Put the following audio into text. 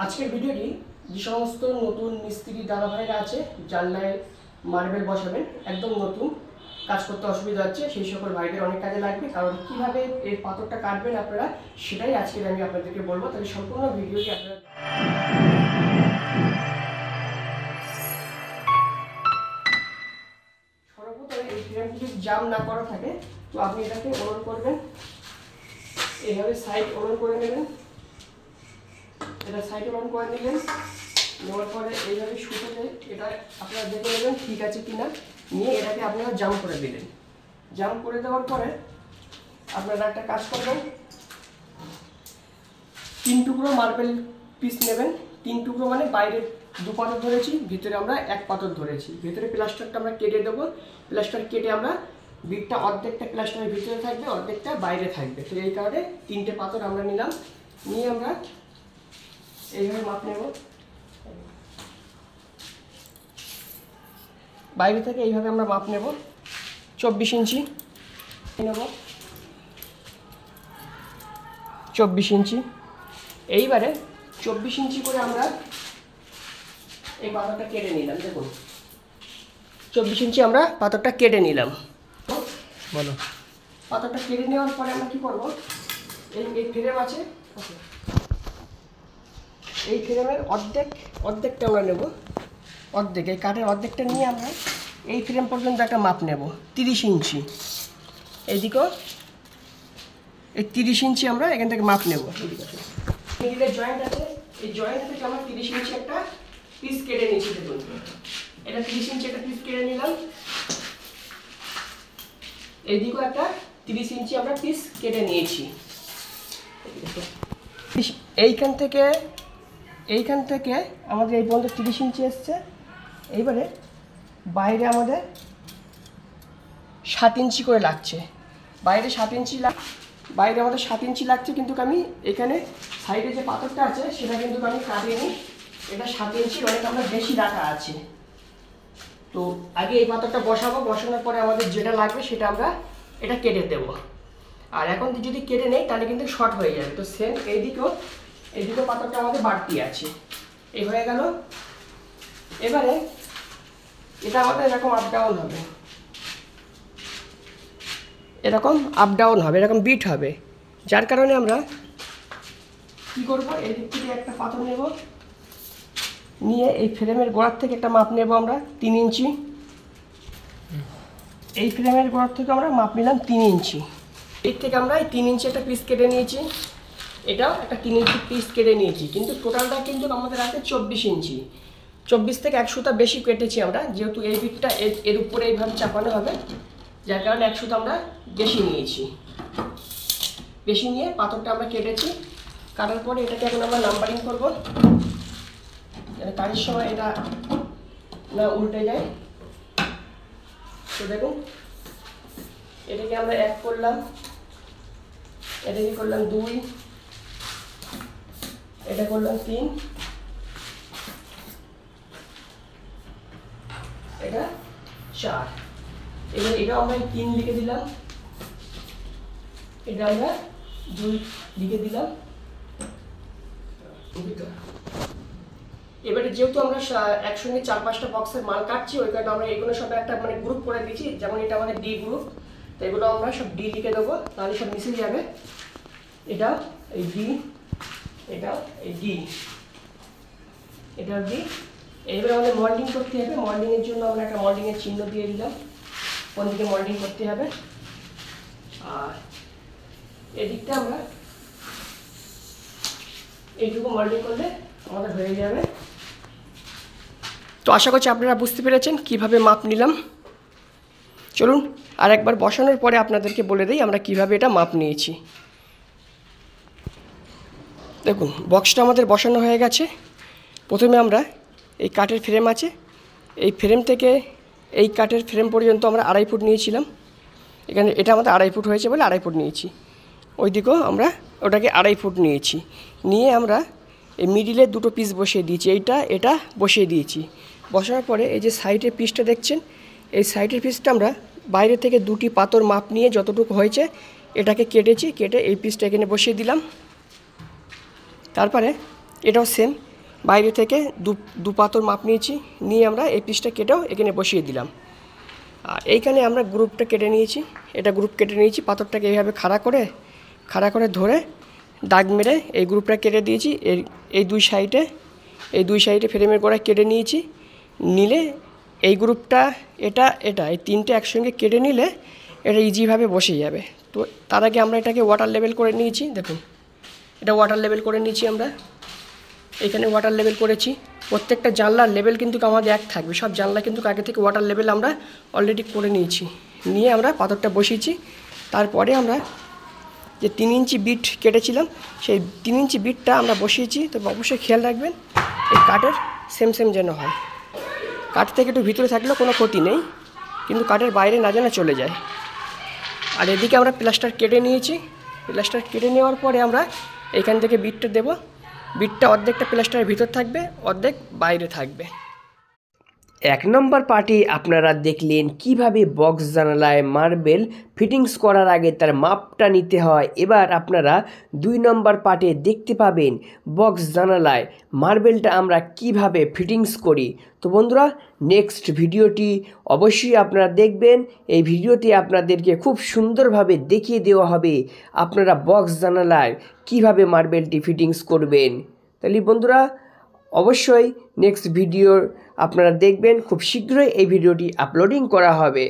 আজকের ভিডিওটি যে সমস্ত নতুন মিস্ত্রি দাদাভাইরা আছে জানলায় মার্বেল বসাবেন, একদম নতুন, কাজ করতে অসুবিধা হচ্ছে, সেই সকল ভাইদের অনেক কাজে লাগবে। কারণ কিভাবে এর পাথরটা কাটবেন আপনারা, সেটাই আজকে আমি আপনাদেরকে বলবো। তাহলে সম্পূর্ণ ভিডিওটি আপনারা সর্বপ্রথমে এই ফ্রেমটি যদি জাম না করা থাকে তো আপনি এটাকে ওলন করবেন, এইভাবে সাইড ওলন করে নেবেন। এটা সাইড ওলন করে নিলেন, নেওয়ার পরে এইভাবে সুতোতে এটা আপনারা দেখে নেবেন ঠিক আছে কিনা, নিয়ে এটাকে আপনারা জাম করে দিলেন। জাম করে দেওয়ার পরে আপনারা একটা কাজ করবেন, 3 টুকরো মার্বেল পিস নেবেন। 3 টুকরো মানে বাইরে 2 পাথর ধরেছি, ভিতরে আমরা 1 পাথর ধরেছি। ভিতরে প্লাস্টারটা আমরা কেটে দেবো। প্লাস্টার কেটে আমরা বিটটা অর্ধেকটা প্লাস্টারের ভিতরে থাকবে, অর্ধেকটা বাইরে থাকবে। তো এই কারণে 3টে পাথর আমরা নিলাম, নিয়ে আমরা এইভাবে মাপ নেব। বাইরে থেকে এইভাবে আমরা মাপ নেব, 24 ইঞ্চি নেব, 24 ইঞ্চি। এইবারে 24 ইঞ্চি করে আমরা এই পাথরটা কেটে নিলাম। দেখুন 24 ইঞ্চি আমরা পাথরটা কেটে নিলাম। বলো, পাথরটা কেটে নেওয়ার পরে আমরা কি করব, এই ফ্রেম আছে, এই ফ্রেমের অর্ধেকটা আমরা নেব, অর্ধেক, এই কাঠের অর্ধেকটা নিয়ে আমরা এই ফ্রেম পর্যন্ত একটা মাপ নেব, 30 ইঞ্চি। এইদিকেও এই 30 ইঞ্চি আমরা এখান থেকে মাপ নেব। মিডিলের জয়েন্ট আছে, এই জয়েন্ট থেকে আমরা 30 ইঞ্চি একটা পিস কেটে নিয়েছি। দেখুন এটা 30 ইঞ্চি একটা পিস কেটে নিলাম। এইদিকেও একটা 30 ইঞ্চি আমরা পিস কেটে নিয়েছি। এইখান থেকে আমাদের এই পর্যন্ত 30 ইঞ্চি এসছে। এইবারে বাইরে আমাদের 7 ইঞ্চি করে লাগছে, বাইরে 7 ইঞ্চি বাইরে আমাদের 7 ইঞ্চি লাগছে। কিন্তু আমি এখানে সাইডে যে পাথরটা আছে সেটা কিন্তু আমি কাটিনি, এটা 7 ইঞ্চির অনেক আমরা বেশি রাখা আছে। তো আগে এই পাথরটা বসাবো, বসানোর পরে আমাদের যেটা লাগবে সেটা আমরা এটা কেটে দেবো। আর এখন যদি কেটে নেই তাহলে কিন্তু শর্ট হয়ে যাবে। তো সেম এইদিকেও পাথরটা আমাদের বাড়তি আছে। এই হয়ে গেল। এবারে এটা আমাদের এরকম আপ ডাউন হবে, এরকম আপ ডাউন হবে, এরকম বিট হবে। যার কারণে আমরা কি করব, এই দিক থেকে একটা পাথর নেব, নিয়ে এই ফ্রেমের গোড়ার থেকে একটা মাপ নেব আমরা 3 ইঞ্চি। এই ফ্রেমের গোড়ার থেকে আমরা মাপ নিলাম 3 ইঞ্চি। এর থেকে আমরা এই 3 ইঞ্চি একটা পিস কেটে নিয়েছি, এটাও একটা 3 ইঞ্চি পিস কেটে নিয়েছি। কিন্তু টোটালটা কিন্তু আমাদের আছে 24 ইঞ্চি। 24 থেকে 1 সুতা বেশি কেটেছি আমরা, যেহেতু এই বিটটা এর উপরে এইভাবে চাপানো হবে, যার কারণে 1 সুতা আমরা বেশি নিয়েছি। বেশি নিয়ে পাথরটা আমরা কেটেছি। কাটার পরে এটাকে এখন আমরা নাম্বারিং করবো, কাজের সময় এটা না উল্টে যায়। তো দেখুন এটাকে আমরা 1 করলাম, এটাকে করলাম 2, এটা করলাম 3, এটা 4। এবার এটা আমরা 3 লিখে দিলাম, এটা আমরা 2 লিখে দিলাম। এবারে যেহেতু আমরা একসঙ্গে 4-5টা বক্সের মাল কাটছি, ওই কারণে আমরা এগুলো সব একটা মানে গ্রুপ করে দিচ্ছি। যেমন এটা আমাদের ডি গ্রুপ, তো এগুলো আমরা সব ডি লিখে দেবো, তাহলে সব মিশে যাবে। এটা এই ডি, এটা এই ডি, এটা ডি। এবার আমাদের মল্ডিং করতে হবে। মল্ডিংয়ের জন্য আমরা একটা মল্ডিংয়ের চিহ্ন দিয়ে দিলাম, কোন দিকে মল্ডিং করতে হবে। আর এদিকটা আমরা এইটুকু মল্ডিং করলে আমাদের হয়ে যাবে। তো আশা করছি আপনারা বুঝতে পেরেছেন কিভাবে মাপ নিলাম। চলুন আর একবার বসানোর পরে আপনাদেরকে বলে দিই আমরা কিভাবে এটা মাপ নিয়েছি। দেখুন বক্সটা আমাদের বসানো হয়ে গেছে। প্রথমে আমরা এই কাঠের ফ্রেম আছে, এই ফ্রেম থেকে এই কাঠের ফ্রেম পর্যন্ত আমরা 2.5 ফুট নিয়েছিলাম। এখানে এটা আমাদের 2.5 ফুট হয়েছে বলে 2.5 ফুট নিয়েছি। ওই দিকেও আমরা ওটাকে 2.5 ফুট নিয়েছি। নিয়ে আমরা এই মিডিলে 2টো পিস বসিয়ে দিয়েছি, এটা বসিয়ে দিয়েছি। বসানোর পরে এই যে সাইডের পিসটা দেখছেন, এই সাইডের পিসটা আমরা বাইরে থেকে 2টি পাথর মাপ নিয়ে যতটুকু হয়েছে এটাকে কেটেছি, কেটে এই পিসটা এখানে বসিয়ে দিলাম। তারপরে এটাও সেম, বাইরে থেকে দু পাতর মাপ নিয়েছি, নিয়ে আমরা এই পিসটা কেটেও এখানে বসিয়ে দিলাম। আর এইখানে আমরা গ্রুপটা কেটে নিয়েছি, এটা গ্রুপ কেটে নিয়েছি, পাথরটাকে এইভাবে খাড়া করে ধরে দাগ মেরে এই গ্রুপটা কেটে দিয়েছি। এই দুই সাইডে ফ্রেমের গোড়ায় কেটে নিয়েছি। নিলে এই গ্রুপটা এটা এই তিনটে একসঙ্গে কেটে নিলে এটা ইজিভাবে বসে যাবে। তো তার আগে আমরা এটাকে ওয়াটার লেভেল করে নিয়েছি। দেখুন, এটা ওয়াটার লেভেল করে নিয়েছি আমরা, এখানে ওয়াটার লেভেল করেছি। প্রত্যেকটা জানলার লেভেল কিন্তু আমাদের এক থাকবে, সব জানলা কিন্তু আগে থেকে ওয়াটার লেভেল আমরা অলরেডি করে নিয়েছি। নিয়ে আমরা পাথরটা বসিয়েছি। তারপরে আমরা যে 3 ইঞ্চি বিট কেটেছিলাম সেই 3 ইঞ্চি বিটটা আমরা বসিয়েছি। তো অবশ্যই খেয়াল রাখবেন এই কাঠের সেম যেন হয়। কাঠ থেকে একটু ভিতরে থাকলেও কোনো ক্ষতি নেই, কিন্তু কাঠের বাইরে না যেন চলে যায়। আর এদিকে আমরা প্লাস্টার কেটে নিয়েছি। প্লাস্টার কেটে নেওয়ার পরে আমরা এখান থেকে বিটটা দেব। বিটটা অর্ধেকটা প্লাস্টারের ভিতর থাকবে, অর্ধেক বাইরে থাকবে। 1 নম্বর পার্টে আপনারা দেখলেন কিভাবে বক্স জানালায় মার্বেল ফিটিংস করার আগে তার মাপটা নিতে হয়। এবার আপনারা 2 নম্বর পার্টে দেখতে পাবেন বক্স জানালায় মার্বেলটা আমরা কিভাবে ফিটিংস করি। তো বন্ধুরা, নেক্সট ভিডিওটি অবশ্যই আপনারা দেখবেন। এই ভিডিওটি আপনাদেরকে খুব সুন্দরভাবে দেখিয়ে দেওয়া হবে আপনারা বক্স জানালায় কিভাবে মার্বেলটি ফিটিংস করবেন। তাহলে বন্ধুরা, অবশ্যই নেক্সট ভিডিও আপনারা দেখবেন, খুব শীঘ্রই এই ভিডিওটি আপলোডিং করা হবে।